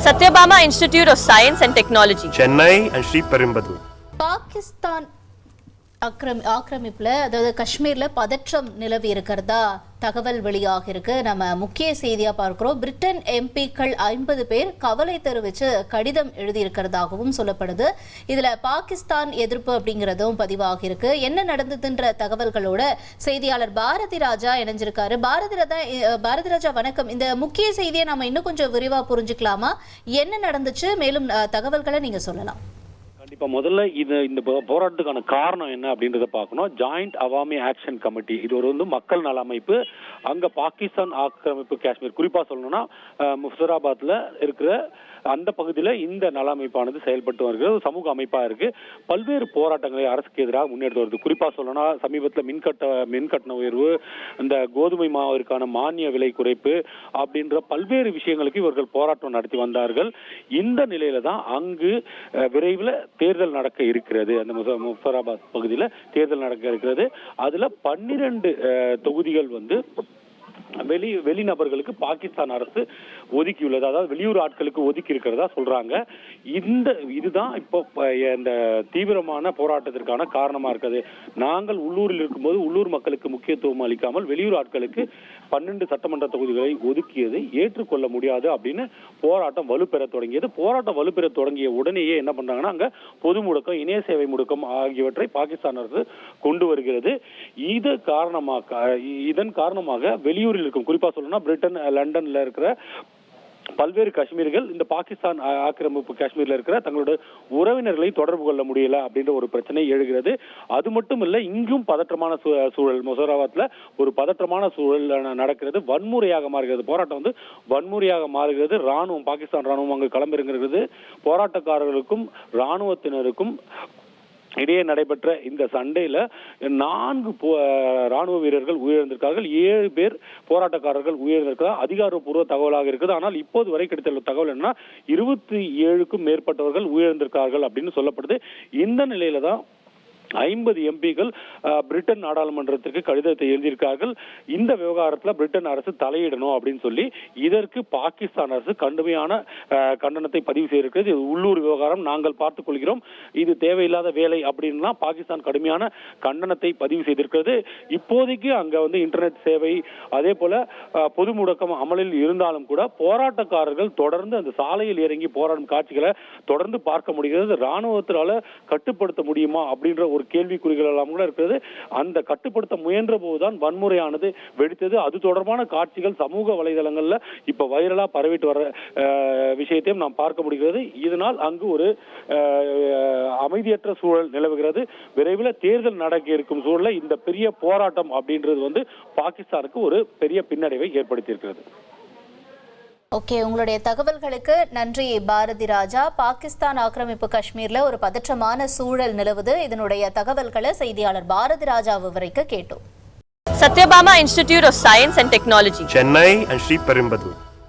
Satyabama Institute of Science and Technology, Chennai and Sri Perumbudur. Pakistan ஆக்கிரமிப்புல அதாவது காஷ்மீர்ல பதற்றம் நிலவி இருக்கிறதா தகவல் வெளியாக இருக்கு. நம்ம முக்கிய செய்தியா பார்க்கிறோம். பிரிட்டன் எம்பிக்கள் 50 பேர் கவலை தெரிவித்து கடிதம் எழுதி இருக்கிறதாகவும் சொல்லப்படுது. இதுல பாகிஸ்தான் எதிர்ப்பு அப்படிங்கிறதும் பதிவாக இருக்கு. என்ன நடந்ததுன்ற தகவல்களோட செய்தியாளர் பாரதி ராஜா இணைஞ்சிருக்காரு. பாரதி ராஜா வணக்கம். இந்த முக்கிய செய்தியை நம்ம இன்னும் கொஞ்சம் விரிவா புரிஞ்சுக்கலாமா? என்ன நடந்துச்சு? மேலும் தகவல்களை நீங்க சொல்லலாம். கண்டிப்பா முதல்ல இந்த போராட்டத்துக்கான காரணம் என்ன அப்படின்றத பார்க்கணும். ஜாயிண்ட் அவாமி ஆக்ஷன் கமிட்டி, இது ஒரு மக்கள் நல அமைப்பு. அங்க பாகிஸ்தான் ஆக்கிரமிப்பு காஷ்மீர், குறிப்பா சொல்லணும்னா முஃபராபாத்ல இருக்கிற அந்த பகுதியில இந்த நல அமைப்பானது செயல்பட்டு வருகிறது. சமூக அமைப்பா இருக்கு. பல்வேறு போராட்டங்களை அரசுக்கு எதிராக முன்னெடுத்து வருது. குறிப்பா சொல்லணும்னா சமீபத்தில் மின்கட்டண உயர்வு, இந்த கோதுமை மாவிற்கான மானிய விலை குறைப்பு அப்படின்ற பல்வேறு விஷயங்களுக்கு இவர்கள் போராட்டம் நடத்தி வந்தார்கள். இந்த நிலையில தான் அங்கு விரைவில் தேர்தல் நடக்க இருக்கிறது. அந்த முஃபராபாத் பகுதியில் தேர்தல் நடக்க இருக்கிறது. அதுல 12 தொகுதிகள் வெளிநபர்களுக்கு பாகிஸ்தான் அரசு ஒதுக்கியுள்ளது. அதாவது வெளியூர் ஆட்களுக்கு ஒதுக்கி இருக்கிறதா சொல்றாங்க. இதுதான் இப்போ இந்த தீவிரமான போராட்டத்திற்கான காரணமா இருக்குது. நாங்கள் உள்ளூரில் இருக்கும்போது உள்ளூர் மக்களுக்கு முக்கியத்துவம் அளிக்காமல் வெளியூர் ஆட்களுக்கு 12 சட்டமன்ற தொகுதிகளை ஒதுக்கியது ஏற்றுக்கொள்ள முடியாது அப்படின்னு போராட்டம் வலுப்பெற தொடங்கியது. போராட்டம் வலுப்பெற தொடங்கிய உடனேயே என்ன பண்றாங்கன்னா அங்க பொது முடக்கம், இணைய சேவை முடக்கம் ஆகியவற்றை பாகிஸ்தான் அரசு கொண்டு வருகிறது. இதன் காரணமாக வெளியூரில் இருக்கும், குறிப்பா சொல்லணும்னா பிரிட்டன், லண்டன்ல இருக்கிற பல்வேறு காஷ்மீர்கள் இந்த பாகிஸ்தான் ஆக்கிரமிப்பு காஷ்மீர்ல இருக்கிற தங்களோட உறவினர்களை தொடர்பு கொள்ள முடியல அப்படின்ற ஒரு பிரச்சனை எழுகிறது. அது மட்டும் இல்ல, இங்கும் பதற்றமான சூழல். முஃபராபாத்ல ஒரு பதற்றமான சூழல் நடக்கிறது. வன்முறையாக மாறுகிறது. போராட்டம் வன்முறையாக மாறுகிறது. ராணுவம், பாகிஸ்தான் ராணுவம் அங்கு களமிறங்குகிறது. போராட்டக்காரர்களுக்கும் ராணுவத்தினருக்கும் இடையே நடைபெற்ற இந்த சண்டையில 4 ராணுவ வீரர்கள் உயிரிழந்திருக்கார்கள். 7 பேர் போராட்டக்காரர்கள் உயிரிழந்திருக்கிறார். அதிகாரப்பூர்வ தகவலாக இருக்குது. ஆனால் இப்போது வரை கிடைத்துள்ள தகவல் என்ன, 27க்கும் மேற்பட்டவர்கள் உயிரிழந்திருக்கார்கள் அப்படின்னு சொல்லப்படுது. இந்த நிலையில தான் 50 எம்பிக்கள் பிரிட்டன் நாடாளுமன்றத்திற்கு கடிதத்தை எழுதியிருக்கார்கள். இந்த விவகாரத்துல பிரிட்டன் அரசு தலையிடணும் அப்படின்னு சொல்லி இதற்கு பாகிஸ்தான் அரசு கடுமையான கண்டனத்தை பதிவு செய்திருக்கிறது. இது உள்ளூர் விவகாரம், நாங்கள் பார்த்துக் கொள்கிறோம், இது தேவையில்லாத வேலை அப்படின்னா பாகிஸ்தான் கடுமையான கண்டனத்தை பதிவு செய்திருக்கிறது. இப்போதைக்கு அங்க இன்டர்நெட் சேவை, அதே போல பொது முடக்கம் அமலில் இருந்தாலும் கூட போராட்டக்காரர்கள் தொடர்ந்து அந்த சாலையில் இறங்கி போராடும் காட்சிகளை தொடர்ந்து பார்க்க முடிகிறது. ராணுவத்தினால கட்டுப்படுத்த முடியுமா அப்படின்ற ஒரு கேள்விக்குறிகள் எல்லாம் கூட இருக்கிறது. அந்த கட்டுப்படுத்த முயன்ற போதுதான் வன்முறையானது வெடித்தது. அது தொடர்பான காட்சிகள் சமூக வலைதளங்கள்ல இப்ப வைரலா பரவிட்டு வர விஷயத்தையும் நாம் பார்க்க முடிகிறது. இதனால் அங்கு ஒரு அமைதியற்ற சூழல் நிலவுகிறது. விரைவில் தேர்தல் நடக்க இருக்கும் சூழல்ல இந்த பெரிய போராட்டம் அப்படின்றது பாகிஸ்தானுக்கு ஒரு பெரிய பின்னடைவை ஏற்படுத்தி இருக்கிறது. ஓகே, உங்களுடைய தகவல்களுக்கு நன்றி பாரதி ராஜா. பாகிஸ்தான் ஆக்கிரமிப்பு காஷ்மீர்ல ஒரு பதற்றமான சூழல் நிலவுது. இதனுடைய தகவல்களை செய்தியாளர் பாரதி ராஜா விவரிக்க கேட்டோம். Satyabama Institute of Science and Technology, Chennai and Sri Perumbudur.